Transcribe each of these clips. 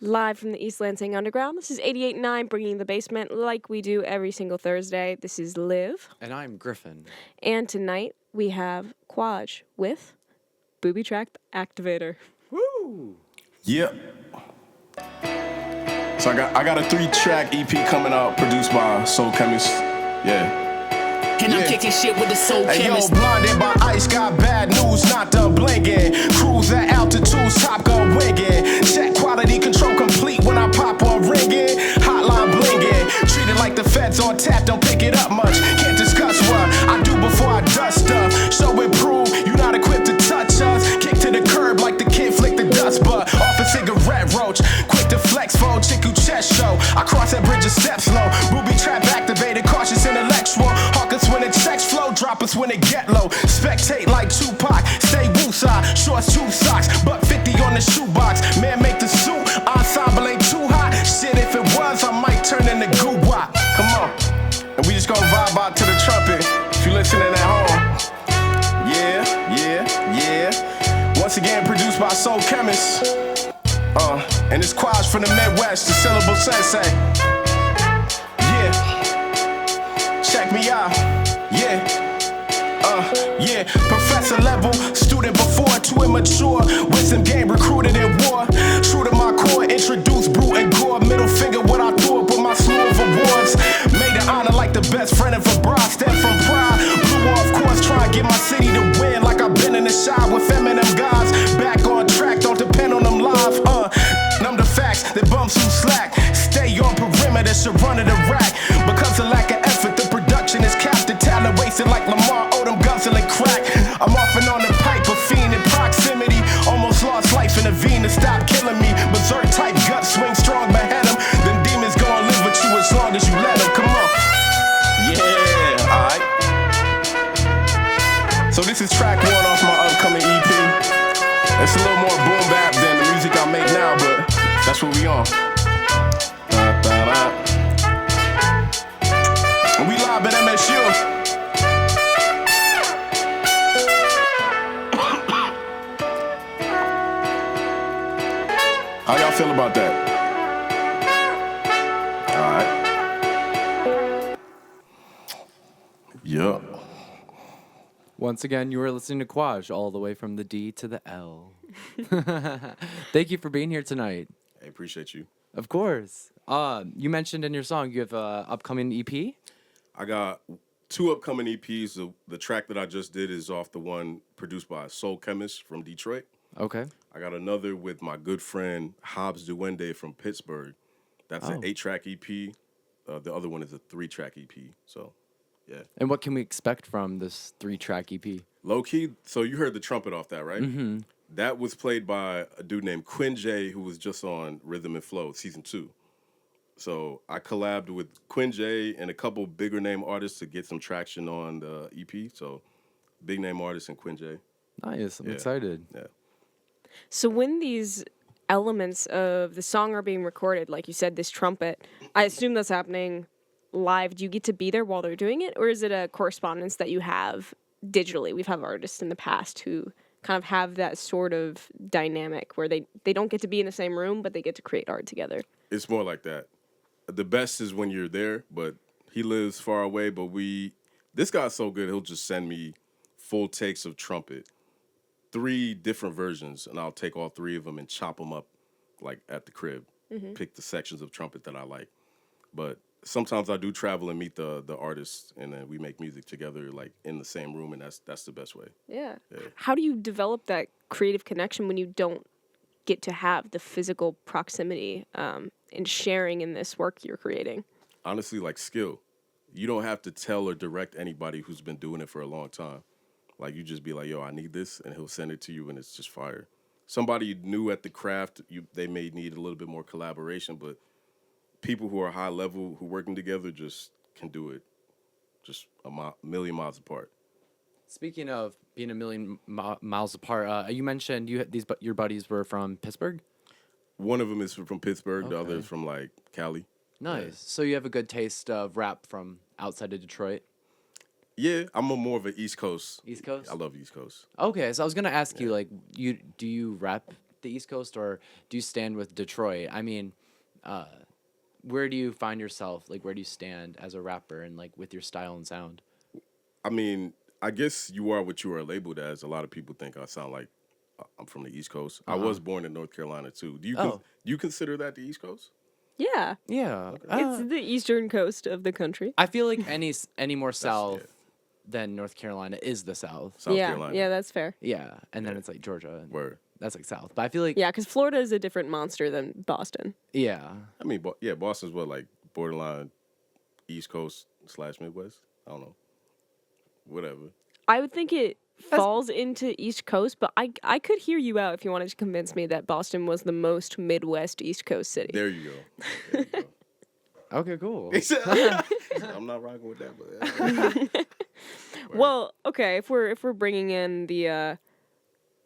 Live from the East Lansing Underground. This is 88.9, bringing the basement like we do every single Thursday. This is Liv. And I'm Griffin. And tonight we have Kwaj with Booby Track Activator. Woo! Yep. So I got a 3-track EP coming out produced by Soul Chemist. Yeah. And I'm kicking shit with the Soul Hey, Chemist. yo, blinded by ice, got bad news, not the blinking. Cruise at altitudes, top gun winging. Check quality control complete when I pop on ringing. Hotline blinging. Treated like the feds on tap, don't pick it up much. Can't discuss what I do before I dust stuff. Show and prove you not equipped to touch us. Kick to the curb like the kid flick the dust butt. Off a cigarette roach, quick to flex phone, chick who chest show. I cross that bridge of steps slow. Booby trap activated, cautious intellectual. Hawkers when it checks flow, drop us when it get low. Spectate like Tupac, stay woosah. Shorts, 2 socks, buck 50 on the shoebox. Man, make the suit, ensemble ain't too hot. Shit, if it was, I might turn into goo wop. Come on, and we just gonna vibe out to the trumpet. If you listening at home, yeah. Once again, produced by Soul Chemist. And it's Kwaj from the Midwest, the syllable sensei. Yeah, check me out. Yeah, professor level, student before, too immature. Wisdom game recruited in war. True to my core, introduced brute and gore. Middle finger what I threw up with my slew of awards. Made it honor like the best friend of a bride. Step from pride, blew off course, try and get my city to win. Like I've been in the shot with feminine guys. Back on track, don't depend on them live. Numb the facts, that bumps who slack. Stay on perimeter, should run to the rack. Because of lack of effort, the production is capped. The talent wasted like Lamar Odom guzzling crack. I'm off and on the pipe, a fiend in proximity. Almost lost life in a vein to stop killing me. Berserk type gut swing strong behead him. Them demons gon' live with you as long as you let them. Come on. Yeah, alright. So this is track 1 off my upcoming EP. It's a little more boom bap than the music I make now, but that's what we on. And we live at MSU. How y'all feel about that? Alright. Yup. Once again, you were listening to Kwaj, all the way from the D to the L. Thank you for being here tonight. I appreciate you. Of course. You mentioned in your song you have an upcoming EP? I got 2 upcoming EPs. The track that I just did is off the one produced by Soul Chemist from Detroit. Okay. I got another with my good friend Hobbs Duwende from Pittsburgh. That's an 8-track EP. The other one is a 3-track EP. So, yeah. And what can we expect from this 3-track EP? Low key, so you heard the trumpet off that, right? Mm-hmm. That was played by a dude named Kwaj, who was just on Rhythm and Flow season 2. So I collabed with Kwaj and a couple bigger name artists to get some traction on the EP. So big name artists and Kwaj. Nice. I'm excited. Yeah. So when these elements of the song are being recorded, like you said, this trumpet, I assume that's happening live. Do you get to be there while they're doing it, or is it a correspondence that you have digitally? We've had artists in the past who kind of have that sort of dynamic where they don't get to be in the same room, but they get to create art together. It's more like that. The best is when you're there, but he lives far away. But this guy's so good, he'll just send me full takes of trumpet, 3 different versions, and I'll take all 3 of them and chop them up like at the crib. Mm-hmm. Pick the sections of trumpet that I like. But sometimes I do travel and meet the artists, and then we make music together, like in the same room, and that's the best way. Yeah. How do you develop that creative connection when you don't get to have the physical proximity and sharing in this work you're creating? Honestly, like skill. You don't have to tell or direct anybody who's been doing it for a long time. Like, you just be like, yo, I need this, and he'll send it to you, and it's just fire. Somebody new at the craft, they may need a little bit more collaboration, but people who are high level, who working together, just can do it just a million miles apart. Speaking of being a million miles apart, you mentioned your buddies were from Pittsburgh? One of them is from Pittsburgh, Okay. the other is from, like, Cali. Nice. Yeah. So you have a good taste of rap from outside of Detroit? Yeah, I'm more of an East Coast. East Coast? I love East Coast. Okay, so I was gonna ask you, like, do you rap the East Coast, or do you stand with Detroit? I mean, where do you find yourself? Like, where do you stand as a rapper and like with your style and sound? I mean, I guess you are what you are labeled as. A lot of people think I sound like I'm from the East Coast. I was born in North Carolina too. Do you consider that the East Coast? Yeah. Yeah, It's the eastern coast of the country. I feel like any more south than North Carolina is the South. South yeah. Carolina. Yeah, that's fair. Yeah, and then it's like Georgia. And Word. that's like South. But I feel like Yeah, because Florida is a different monster than Boston. yeah. I mean, Boston's what, like borderline East Coast / Midwest? I don't know. Whatever. I would think it falls into East Coast, but I could hear you out if you wanted to convince me that Boston was the most Midwest East Coast city. There you go. There you go. Okay, cool. I'm not rocking with that, but Well, okay, if we're bringing in the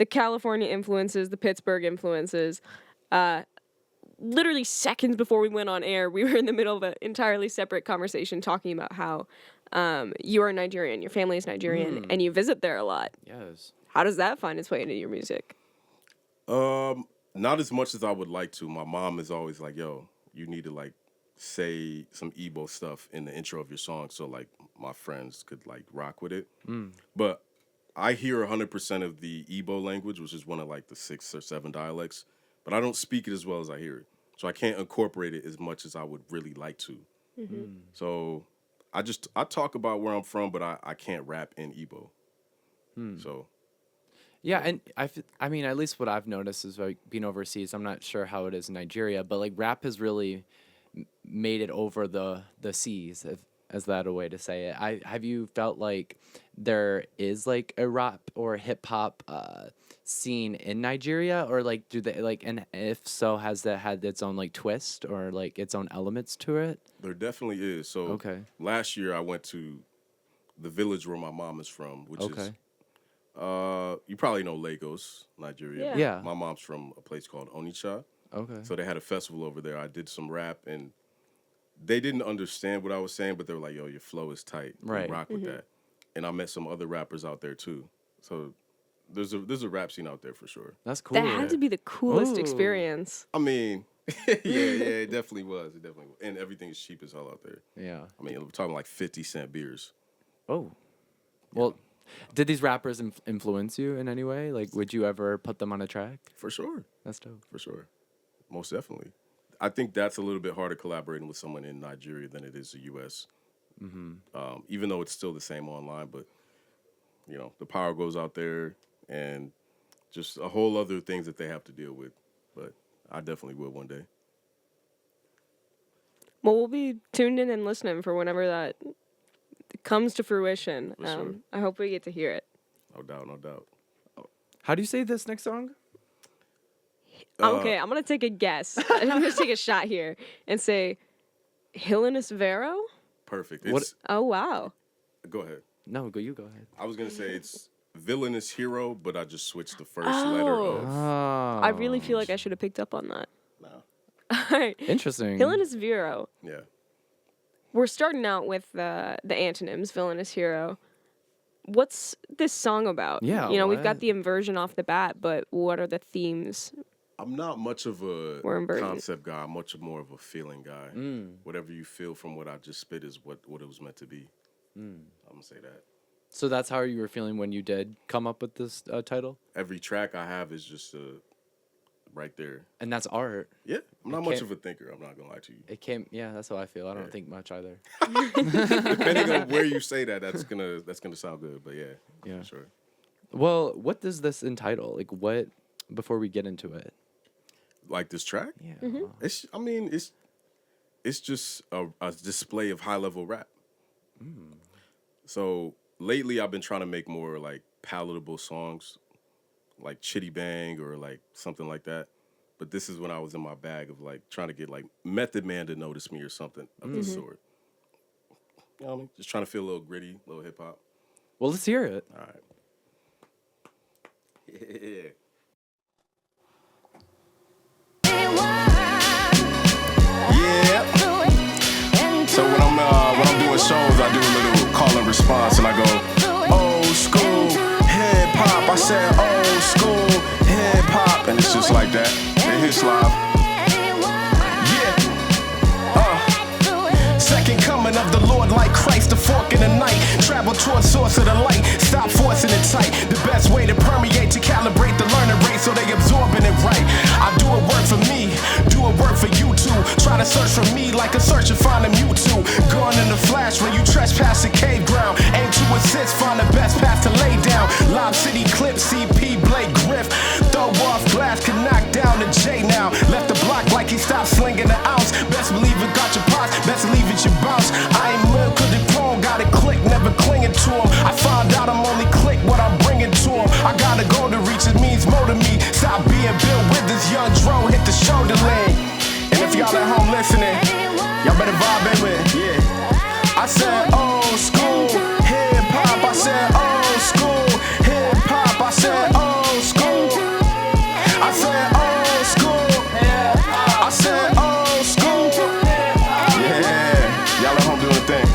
California influences, the Pittsburgh influences, literally seconds before we went on air, we were in the middle of an entirely separate conversation talking about how you are Nigerian, your family is Nigerian, and you visit there a lot. Yes. How does that find its way into your music? not as much as I would like to. My mom is always like, "Yo, you need to like say some Igbo stuff in the intro of your song, so like my friends could like rock with it." But I hear 100% of the Igbo language, which is one of like the 6 or 7 dialects, but I don't speak it as well as I hear it. So I can't incorporate it as much as I would really like to. So I talk about where I'm from, but I can't rap in Igbo. So yeah, and I mean, at least what I've noticed is like being overseas. I'm not sure how it is in Nigeria, but like rap has really made it over the seas, if is that a way to say it? Have you felt like there is like a rap or hip hop scene in Nigeria, or like do they like, and if so, has that had its own like twist or like its own elements to it? there definitely is. So Okay. last year I went to the village where my mom is from, which is you probably know Lagos, Nigeria. Yeah. Yeah. My mom's from a place called Onitsha. Okay. So they had a festival over there. I did some rap, and they didn't understand what I was saying, but they were like, "Yo, your flow is tight. We Right. rock with that." And I met some other rappers out there too. So there's a rap scene out there for sure. That's cool. That had to be the coolest Ooh. experience. I mean, yeah, it definitely was. It definitely was. And everything's cheap as hell out there. Yeah. I mean, we're talking like 50-cent beers. Oh. Well, did these rappers influence you in any way? Like, would you ever put them on a track? For sure. That's dope. For sure. Most definitely. I think that's a little bit harder collaborating with someone in Nigeria than it is the U.S. Even though it's still the same online, but, you know, the power goes out there and just a whole other things that they have to deal with. But I definitely will one day. Well, we'll be tuned in and listening for whenever that comes to fruition. For sure. I hope we get to hear it. No doubt, no doubt. How do you say this next song? Okay, I'm going to take a guess. I'm going to take a shot here and say Hillinus Vero? Perfect. What- It's, Oh, wow. go ahead. No, you go ahead. I was going to say it's Villainous Hero, but I just switched the first letter of... Oh. I really feel like I should have picked up on that. No. All right. Interesting. Hillinus Vero. Yeah. We're starting out with the antonyms, villainous hero. What's this song about? Yeah, You know, we've what? got the inversion off the bat, but what are the themes? I'm not much of a We're inverted. concept guy. I'm much more of a feeling guy. Whatever you feel from what I just spit is what it was meant to be. I'm going to say that. So that's how you were feeling when you did come up with this title? Every track I have is just right there. And that's art. Yeah. I'm not It much can't- of a thinker. I'm not going to lie to you. It came, yeah, that's how I feel. I don't think much either. Depending on where you say that, that's gonna sound good. But yeah. Yeah. For sure. Well, what does this entitle? Like, what, before we get into it? Like this track? Yeah. It's just a display of high level rap. So lately I've been trying to make more like palatable songs, like Chitty Bang or like something like that. But this is when I was in my bag of like trying to get like Method Man to notice me or something of this sort. You know what I mean? Just trying to feel a little gritty, a little hip hop. Well, let's hear it. All right. Yeah. Yeah. So when I'm doing shows, I do a little call and response, and I go, old school hip hop. I said old school hip hop, and it's just just like that. It hits live. Second coming of the Lord like Christ, the fork in the night. Travel towards source of the light. Stop forcing it tight. The best way to permeate, to calibrate the learning rate so they absorbing it right. I do a work for me, do a work for you too. Try to search for me like a search and find them YouTube. Gone in the flash when you trespass the cave ground. Aim to assist, find the best path to lay down. Lob City Clip, CP, Blake Griff. Throw off glass, can knock down the J now. Left the block like he stopped slinging the ounce. Best believe it got your pots, best believe it your bounce. I ain't real cause the chrome got a click, never clinging to him. I found out I'm only click what I'm bringing to him. I gotta go to reach, it means more to me. Stop being built with this young dro, hit the shoulder lean. And if y'all at home listening, y'all better vibe in with, yeah. I said old school hip hop, I said old school hip hop, I said old school. I said old school, I said old school. Yeah, y'all at home doing the thing.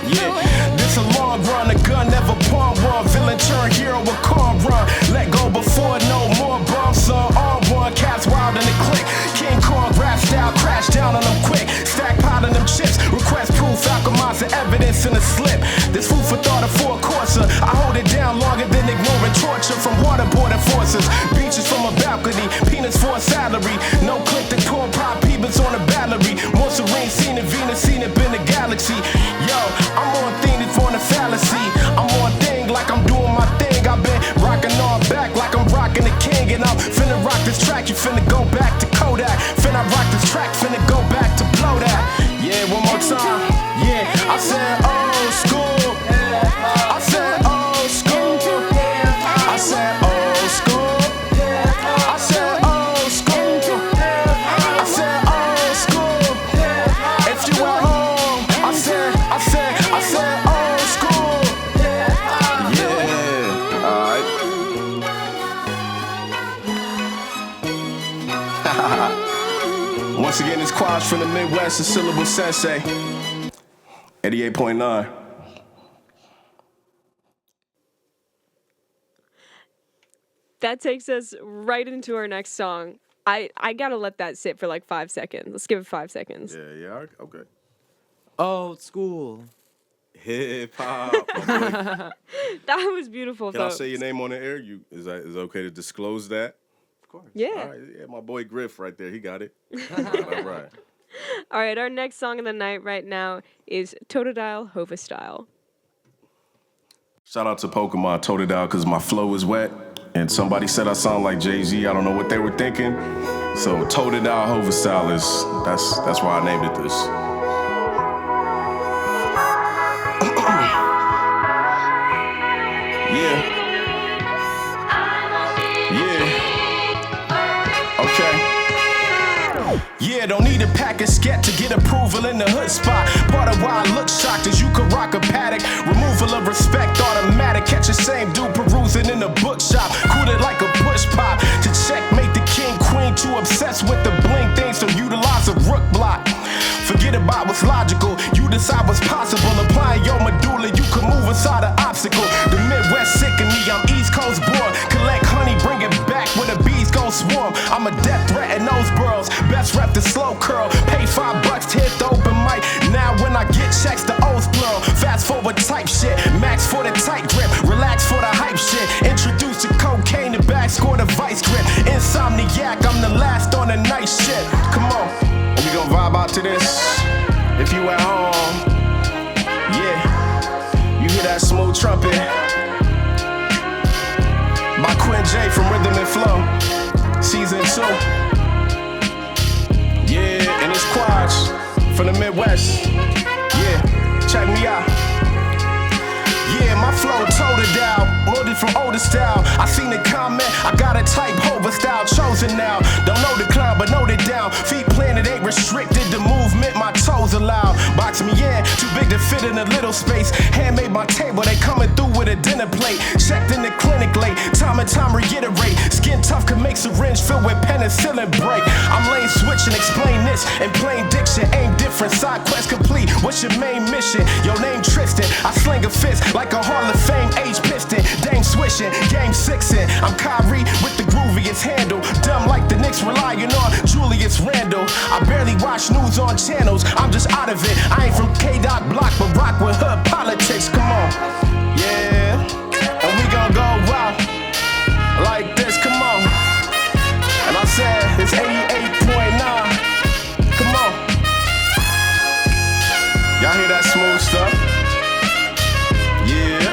Yeah, this a long run, a gun never pawn one. Villain turn hero with corn run. Let go before no more bumps, son. On one, cats wild in the click. King Kong rap style, crash down on them quick. Stack pot on them chips. Request proof, alchemize the evidence in a slip. This food for thought of four courser. I hold it down longer than ignoring torture from waterboarding forces. Beaches from a balcony, peanuts for a salary. No click to corn pop, peeps on a battery. More serene, seen in Venus, seen it in the galaxy. Yo, I'm on thing for the fallacy. I'm on thing like I'm doing my thing. I've been rocking all back like I'm rocking the king. And I'm finna rock this track, you finna go back to Kodak. Finna rock this track, finna go back to blow that. Yeah, one more time. Yeah, I said old school. I said old school. I said old school. I said old school. I said old school. If you at home, I said old school. Yeah, alright. Once again, it's Kwaj from the Midwest, the Syllable Sensei. 88.9. That takes us right into our next song. I gotta let that sit for like 5 seconds. Let's give it 5 seconds. Yeah, okay. Old school. Hip hop. That was beautiful. Can I folks. say your name on the air? Is it okay to disclose that? Of course. Yeah. All right, yeah, my boy Griff right there, he got it. All right. All right, our next song of the night right now is Totodile Hova Style. Shout out to Pokemon Totodile because my flow is wet. And somebody said I sound like Jay-Z. I don't know what they were thinking. So Totodile Hova Style that's why I named it this. Yeah. Okay. Yeah, don't need a pack of scat to get approval in the hood spot. Part of why I look shocked is you could rock a paddock. Removal of respect, automatic. Catch the same dude perusing in the bookshop. Cool it like a push pop. To checkmate the king, queen, too obsessed with the bling things, so utilize a rook block. Forget about what's logical, you decide what's possible. Applying your medulla, you can move inside an obstacle. The Midwest sicken me, I'm East Coast born. Collect honey, bring it back where the bees gon' swarm. I'm a death threat in those burrows. Best rep the slow curl. Pay $5 to hit the open mic. Now when I get checks, the O's plural. Fast forward type shit. Max for the tight grip. Relax for the hype shit. Introduce the cocaine, the back score the vice grip. Insomniac, I'm the last on the night shit. Come on. We gon' vibe out to this. If you at home, yeah, you hear that smooth trumpet by Quinn J from Rhythm and Flow, Season 2. Yeah, and it's Kwaj from the Midwest. Yeah, check me out. Yeah, my flow Totodile, loaded from older style. I seen the comment, I got a type Hova style chosen now. Don't know the clown, but know it down. Feet planted ain't restricted, the movement my toes allow. Box me in, too big to fit in a little space. Handmade my table, they coming through with a dinner plate. Checked in the clinic late, time and time reiterate. Skin tough can make syringe filled with penicillin break. I'm lane switching, explain this in plain diction. Aim different, side quest complete. What's your main mission? Your name Tristan. I sling a fist like a Hall of Fame age piston. Dame swishing, game sixing. I'm Kyrie with the grooviest handle. Dumb like the Knicks relying on Julius Randle. I barely watch news on channels. I'm just out of it. I ain't from K-Dot Block, but rock with hood politics. Come on. Yeah. And we gon' go wild like this. Come on. And I said it's 88.9. Come on. Y'all hear that smooth stuff? Yeah.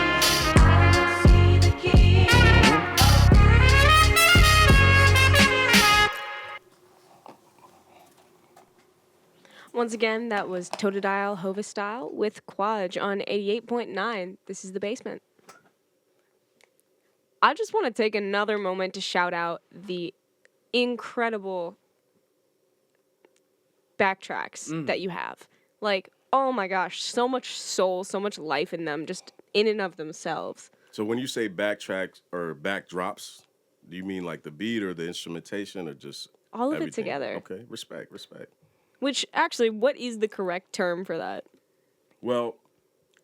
Once again, that was Totodile Hova Style with Kwaj on 88.9. This is The Basement. I just want to take another moment to shout out the incredible backtracks that you have. Like, oh my gosh, so much soul, so much life in them, just in and of themselves. So when you say backtracks or backdrops, do you mean like the beat or the instrumentation or just All of it everything? together. Okay, respect. Which, actually, what is the correct term for that? Well,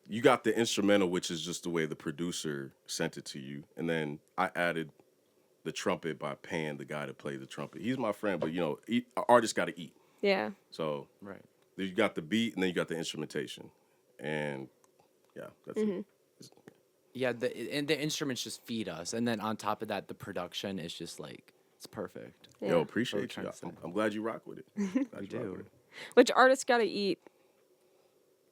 you got the instrumental, which is just the way the producer sent it to you. And then I added the trumpet by paying the guy to play the trumpet. He's my friend, but, artists got to eat. Yeah. So Right. you got the beat, and then you got the instrumentation. And, yeah, that's it. Yeah, and the instruments just feed us, and then on top of that, the production is just like it's perfect. Yeah. Yo, appreciate trying you. to say. I'm glad you rock with it. Glad you rock do. with it. Which artists gotta eat?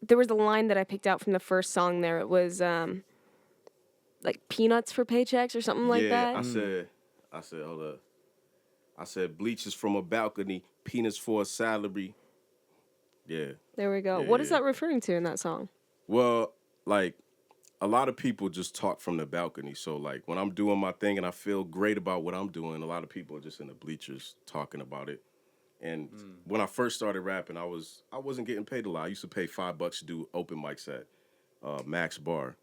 There was a line that I picked out from the first song there. It was like peanuts for paychecks or something like that. I said, hold up. I said, bleachers from a balcony, peanuts for a salary. Yeah. There we go. Yeah, What is yeah. that referring to in that song? Well, like, a lot of people just talk from the balcony. So, like, when I'm doing my thing and I feel great about what I'm doing, a lot of people are just in the bleachers talking about it. And when I first started rapping, I wasn't getting paid a lot. I used to pay $5 to do open mics at Max Bar.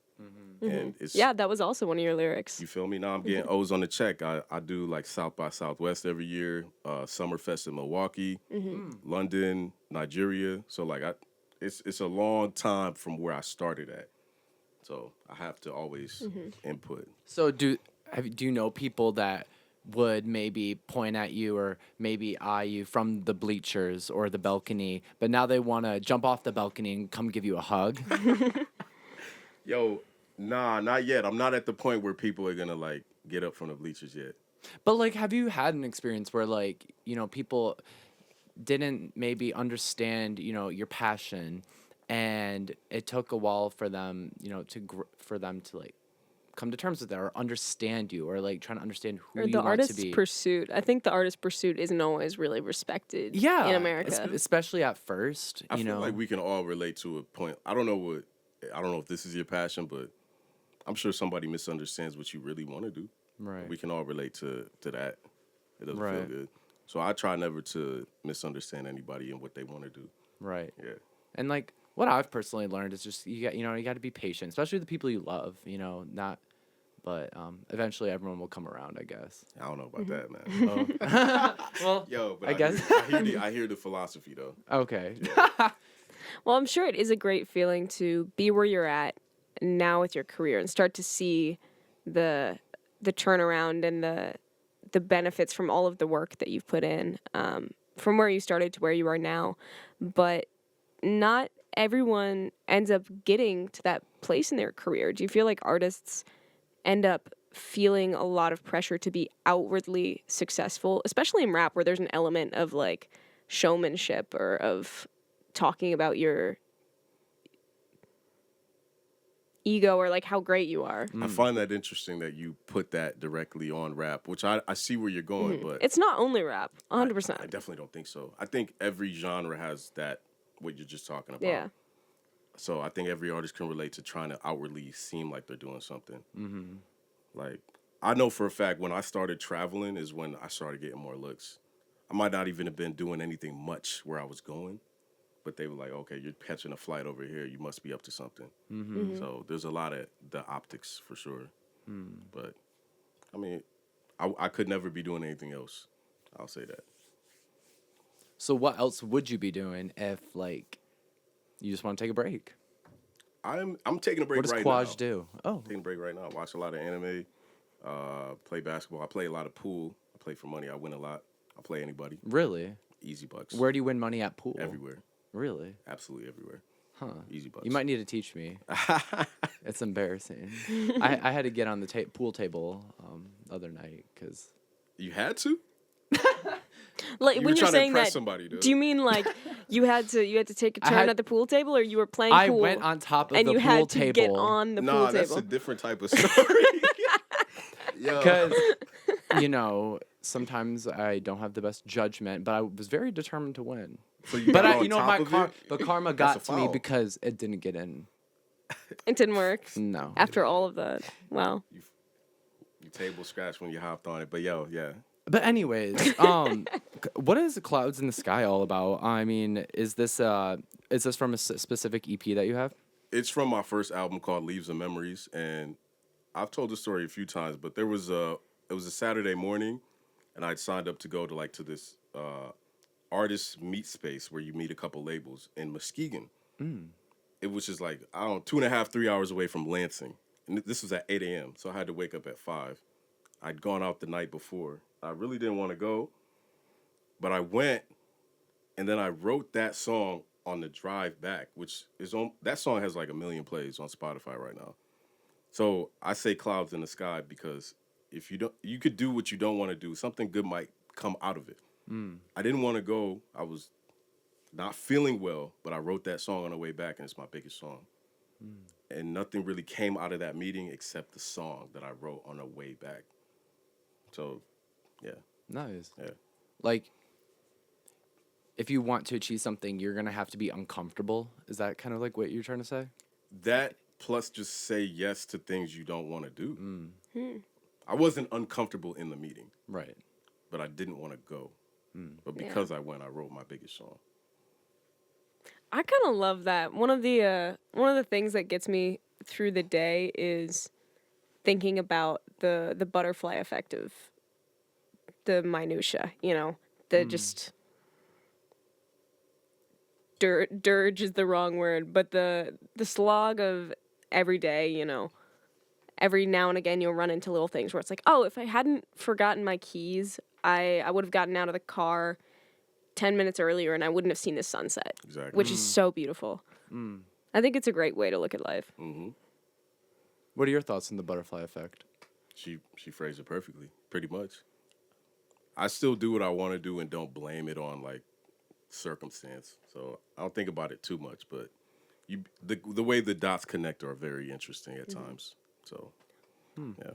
And it's Yeah, that was also one of your lyrics. You feel me? Now I'm getting O's on the check. I do like South by Southwest every year, Summerfest in Milwaukee, London, Nigeria. So like it's a long time from where I started at. So I have to always input. So do you know people that would maybe point at you or maybe eye you from the bleachers or the balcony, but now they want to jump off the balcony and come give you a hug? Yo, nah, not yet. I'm not at the point where people are gonna like get up from the bleachers yet. But like, have you had an experience where like, people didn't maybe understand, your passion, and it took a while for them, for them to like come to terms with that or understand you or like trying to understand who Or you the want to artist's be? pursuit. I think the artist's pursuit isn't always really respected in America. Especially at first, I feel like we can all relate to a point. I don't know if this is your passion, but I'm sure somebody misunderstands what you really want to do. Right. We can all relate to that. It doesn't feel Right. good. So I try never to misunderstand anybody and what they want to do. Right. Yeah. And like what I've personally learned is just you got to be patient, especially with the people you love, but eventually everyone will come around, I guess. I don't know about that, man. Well, Yo, but I guess. I hear the philosophy though. Okay. Well, I'm sure it is a great feeling to be where you're at now with your career and start to see the turnaround and the benefits from all of the work that you've put in, from where you started to where you are now. But not everyone ends up getting to that place in their career. Do you feel like artists end up feeling a lot of pressure to be outwardly successful, especially in rap where there's an element of like showmanship or of talking about your ego or like how great you are? I find that interesting that you put that directly on rap, which I see where you're going, but It's not only rap, 100%. I definitely don't think so. I think every genre has that, what you're just talking about. Yeah. So I think every artist can relate to trying to outwardly seem like they're doing something. Mm-hmm. Like, I know for a fact when I started traveling is when I started getting more looks. I might not even have been doing anything much where I was going, but they were like, okay, you're catching a flight over here. You must be up to something. Mm-hmm. So there's a lot of the optics for sure. But, I mean, I could never be doing anything else. I'll say that. So what else would you be doing if like, you just want to take a break. I'm taking a break What does right Kwaj now. do? Oh, Taking a break right now. I watch a lot of anime. Play basketball. I play a lot of pool. I play for money. I win a lot. I play anybody. really? Easy bucks. Where do you win money at pool? Everywhere. Really? Absolutely everywhere. Huh. Easy bucks. You might need to teach me. It's embarrassing. I had to get on the pool table the other night because You had to? Like You were when you're trying to saying impress that, somebody, dude. do you mean like you had to take a I turn had- at the pool table, or you were playing I pool went on top of and the you pool had to table. get on the Nah, pool that's table? a different type of story. Yo. Because sometimes I don't have the best judgment, but I was very determined to win. So you But got on top my of it? but karma That's got a to me foul. because it didn't get in. It didn't work. No. After all of that, wow. You table scratch when you hopped on it. But yo, yeah. But anyways, what is Clouds in the Sky all about? I mean, is this from a specific EP that you have? It's from my first album called Leaves and Memories, and I've told this story a few times, but it was a Saturday morning, and I'd signed up to go to this artist meet space where you meet a couple labels in Muskegon. It was just 2.5, 3 hours away from Lansing, and this was at 8 a.m. So I had to wake up at 5. I'd gone out the night before. I really didn't want to go, but I went, and then I wrote that song on the drive back, which is that song has like 1 million plays on Spotify right now. So I say Clouds in the Sky because if you could do what you don't want to do. Something good might come out of it. I didn't want to go. I was not feeling well, but I wrote that song on the way back, and it's my biggest song. And nothing really came out of that meeting except the song that I wrote on the way back. So, yeah. Nice. Yeah. Like, if you want to achieve something, you're gonna have to be uncomfortable. Is that kind of like what you're trying to say? That plus just say yes to things you don't want to do. I wasn't uncomfortable in the meeting, Right. but I didn't want to go. But because I went, I wrote my biggest song. I kind of love that. One of the things that gets me through the day is thinking about the butterfly effect of the minutia. The just dirge is the wrong word, but the slog of every day. Every now and again you'll run into little things where it's like, oh, if I hadn't forgotten my keys, I would have gotten out of the car 10 minutes earlier and I wouldn't have seen the sunset. Exactly. Which is so beautiful. I think it's a great way to look at life. What are your thoughts on the butterfly effect? She phrased it perfectly, pretty much. I still do what I want to do and don't blame it on circumstance. So I don't think about it too much, but the way the dots connect are very interesting at times. So, yeah.